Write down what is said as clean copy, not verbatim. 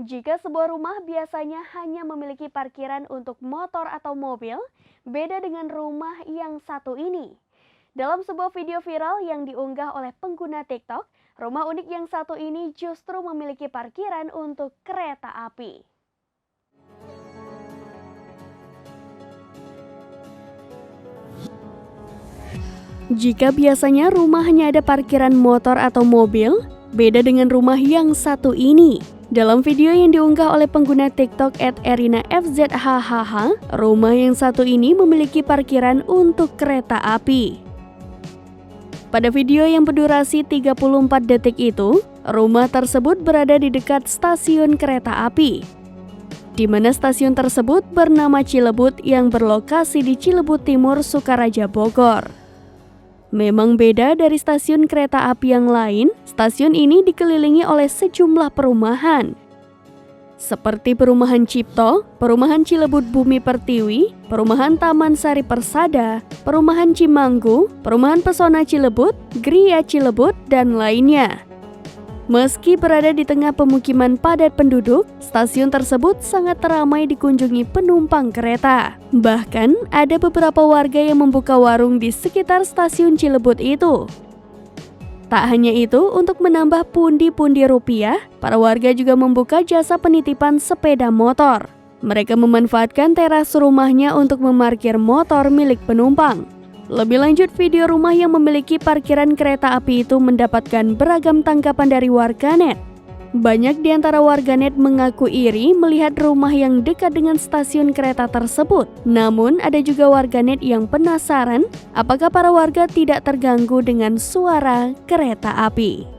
Jika sebuah rumah biasanya hanya memiliki parkiran untuk motor atau mobil, beda dengan rumah yang satu ini. Dalam sebuah video viral yang diunggah oleh pengguna TikTok, rumah unik yang satu ini justru memiliki parkiran untuk kereta api. Jika biasanya rumah hanya ada parkiran motor atau mobil, beda dengan rumah yang satu ini. Dalam video yang diunggah oleh pengguna TikTok @erinafzhhh, rumah yang satu ini memiliki parkiran untuk kereta api. Pada video yang berdurasi 34 detik itu, rumah tersebut berada di dekat stasiun kereta api, di mana stasiun tersebut bernama Cilebut yang berlokasi di Cilebut Timur, Sukaraja, Bogor. Memang beda dari stasiun kereta api yang lain, stasiun ini dikelilingi oleh sejumlah perumahan. Seperti Perumahan Cipto, Perumahan Cilebut Bumi Pertiwi, Perumahan Taman Sari Persada, Perumahan Cimanggu, Perumahan Pesona Cilebut, Gria Cilebut, dan lainnya. Meski berada di tengah pemukiman padat penduduk, stasiun tersebut sangat ramai dikunjungi penumpang kereta. Bahkan, ada beberapa warga yang membuka warung di sekitar stasiun Cilebut itu. Tak hanya itu, untuk menambah pundi-pundi rupiah, para warga juga membuka jasa penitipan sepeda motor. Mereka memanfaatkan teras rumahnya untuk memarkir motor milik penumpang. Lebih lanjut, video rumah yang memiliki parkiran kereta api itu mendapatkan beragam tanggapan dari warganet. Banyak di antara warganet mengaku iri melihat rumah yang dekat dengan stasiun kereta tersebut. Namun, ada juga warganet yang penasaran apakah para warga tidak terganggu dengan suara kereta api.